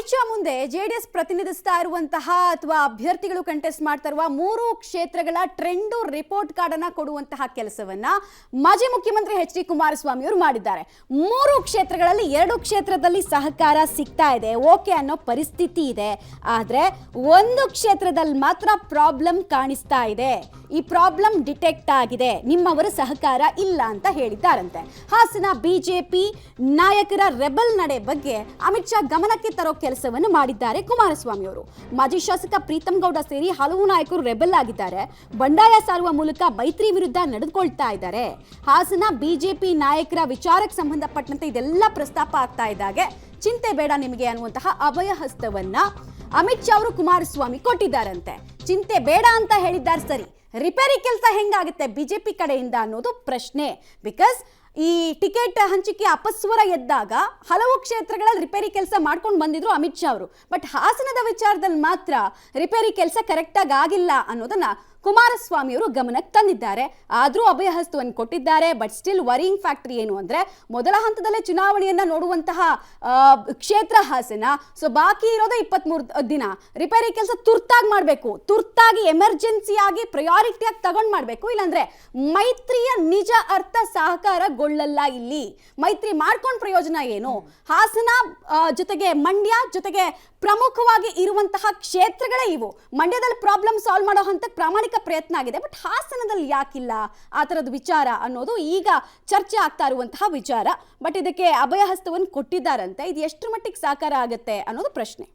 ಅಮಿತ್ ಶಾ ಮುಂದೆ ಜೆಡಿಎಸ್ ಪ್ರತಿನಿಧಿಸ್ತಾ ಇರುವಂತಹ ಅಥವಾ ಅಭ್ಯರ್ಥಿಗಳು ಕಂಟೆಸ್ಟ್ ಮಾಡ್ತಾ ಇರುವ 3 ಕ್ಷೇತ್ರಗಳ ಟ್ರೆಂಡ್ ರಿಪೋರ್ಟ್ ಕಾರ್ಡ್ ಅನ್ನು ಕೊಡುವಂತಹ ಕೆಲಸವನ್ನ ಮಾಜಿ ಮುಖ್ಯಮಂತ್ರಿ ಎಚ್ ಡಿ ಕುಮಾರಸ್ವಾಮಿ ಅವರು ಮಾಡಿದ್ದಾರೆ. 3 ಕ್ಷೇತ್ರಗಳಲ್ಲಿ 2 ಕ್ಷೇತ್ರದಲ್ಲಿ ಸಹಕಾರ ಸಿಗ್ತಾ ಇದೆ, ಓಕೆ ಅನ್ನೋ ಪರಿಸ್ಥಿತಿ ಇದೆ. ಆದ್ರೆ ಒಂದು ಕ್ಷೇತ್ರದಲ್ಲಿ ಮಾತ್ರ ಪ್ರಾಬ್ಲಮ್ ಕಾಣಿಸ್ತಾ ಇದೆ. ಈ ಪ್ರಾಬ್ಲಮ್ ಡಿಟೆಕ್ಟ್ ಆಗಿದೆ, ನಿಮ್ಮವರ ಸಹಕಾರ ಇಲ್ಲ ಅಂತ ಹೇಳಿದ್ದಾರಂತೆ. ಹಾಸನ ಬಿಜೆಪಿ ನಾಯಕರ ರೆಬಲ್ ನಡೆ ಬಗ್ಗೆ ಅಮಿತ್ ಶಾ ಗಮನಕ್ಕೆ ತರೋ ಕೆಲಸವನ್ನು ಮಾಡಿದ್ದಾರೆ ಕುಮಾರಸ್ವಾಮಿ ಅವರು. ಮಾಜಿ ಶಾಸಕ ಪ್ರೀತಂ ಗೌಡ ಸೇರಿ ಹಲವು ನಾಯಕರು ರೆಬಲ್ ಆಗಿದ್ದಾರೆ. ಬಂಡಾಯ ಸಾರುವ ಮೂಲಕ ಮೈತ್ರಿ ವಿರುದ್ಧ ನಡೆದುಕೊಳ್ತಾ ಇದ್ದಾರೆ. ಹಾಸನ ಬಿಜೆಪಿ ನಾಯಕರ ವಿಚಾರಕ್ಕೆ ಸಂಬಂಧಪಟ್ಟಂತೆ ಇದೆಲ್ಲ ಪ್ರಸ್ತಾಪ ಆಗ್ತಾ ಇದ್ದಾಗೆ ಚಿಂತೆ ಬೇಡ ನಿಮಗೆ ಅನ್ನುವಂತಹ ಅಭಯ ಹಸ್ತವನ್ನ ಅಮಿತ್ ಶಾ ಅವರು ಕುಮಾರಸ್ವಾಮಿ ಕೊಟ್ಟಿದ್ದಾರಂತೆ. ಚಿಂತೆ ಬೇಡ ಅಂತ ಹೇಳಿದ್ದಾರೆ ಸರಿ, ರಿಪೇರಿ ಕೆಲಸ ಹೆಂಗಾಗುತ್ತೆ ಬಿಜೆಪಿ ಕಡೆಯಿಂದ ಅನ್ನೋದು ಪ್ರಶ್ನೆ. ಬಿಕಾಸ್ ಈ ಟಿಕೆಟ್ ಹಂಚಿಕೆ ಅಪಸ್ವರ ಎದ್ದಾಗ ಹಲವು ಕ್ಷೇತ್ರಗಳಲ್ಲಿ ರಿಪೇರಿ ಕೆಲಸ ಮಾಡ್ಕೊಂಡು ಬಂದಿದ್ರು ಅಮಿತ್ ಶಾ ಅವರು. ಬಟ್ ಹಾಸನದ ವಿಚಾರದಲ್ಲಿ ಮಾತ್ರ ರಿಪೇರಿ ಕೆಲಸ ಕರೆಕ್ಟಾಗಿ ಆಗಿಲ್ಲ ಅನ್ನೋದನ್ನ ಕುಮಾರಸ್ವಾಮಿ ಅವರು ಗಮನಕ್ಕೆ ತಂದಿದ್ದಾರೆ. ಆದರೂ ಅಭಯ ಹಸ್ತವನ್ನು ಕೊಟ್ಟಿದ್ದಾರೆ. ಬಟ್ ಸ್ಟಿಲ್ ವರಿಂಗ್ ಫ್ಯಾಕ್ಟರ್ ಏನು ಅಂದ್ರೆ, ಮೊದಲ ಹಂತದಲ್ಲೇ ಚುನಾವಣೆಯನ್ನ ನೋಡುವಂತಹ ಕ್ಷೇತ್ರ ಹಾಸನ. ಸೊ ಬಾಕಿ ಇರೋದೇ 23 ದಿನ. ರಿಪೇರಿ ಕೆಲಸ ತುರ್ತಾಗಿ ಮಾಡಬೇಕು, ತುರ್ತಾಗಿ ಎಮರ್ಜೆನ್ಸಿಯಾಗಿ ಪ್ರಯಾರಿಟಿಯಾಗಿ ತಗೊಂಡು ಮಾಡಬೇಕು. ಇಲ್ಲಾಂದ್ರೆ ಮೈತ್ರಿಯ ನಿಜ ಅರ್ಥ ಸಹಕಾರಗೊಳ್ಳಲ್ಲ. ಇಲ್ಲಿ ಮೈತ್ರಿ ಮಾಡ್ಕೊಂಡು ಪ್ರಯೋಜನ ಏನು? ಹಾಸನ ಜೊತೆಗೆ ಮಂಡ್ಯ ಜೊತೆಗೆ ಪ್ರಮುಖವಾಗಿ ಇರುವಂತಹ ಕ್ಷೇತ್ರಗಳೇ ಇವು. ಮಂಡ್ಯದಲ್ಲಿ ಪ್ರಾಬ್ಲಮ್ ಸಾಲ್ವ್ ಮಾಡೋ ಹಂತಕ್ಕೆ ಪ್ರಾಮಾಣಿಕ ಪ್ರಯತ್ನ ಆಗಿದೆ. ಬಟ್ ಹಾಸನದಲ್ಲಿ ಯಾಕಿಲ್ಲ ಆ ಥರದ ವಿಚಾರ ಅನ್ನೋದು ಈಗ ಚರ್ಚೆ ಆಗ್ತಾ ಇರುವಂತಹ ವಿಚಾರ. ಬಟ್ ಇದಕ್ಕೆ ಅಭಯ ಹಸ್ತವನ್ನು ಕೊಟ್ಟಿದ್ದಾರಂತೆ. ಇದು ಎಷ್ಟು ಮಟ್ಟಿಗೆ ಸಾಕಾರ ಆಗುತ್ತೆ ಅನ್ನೋದು ಪ್ರಶ್ನೆ.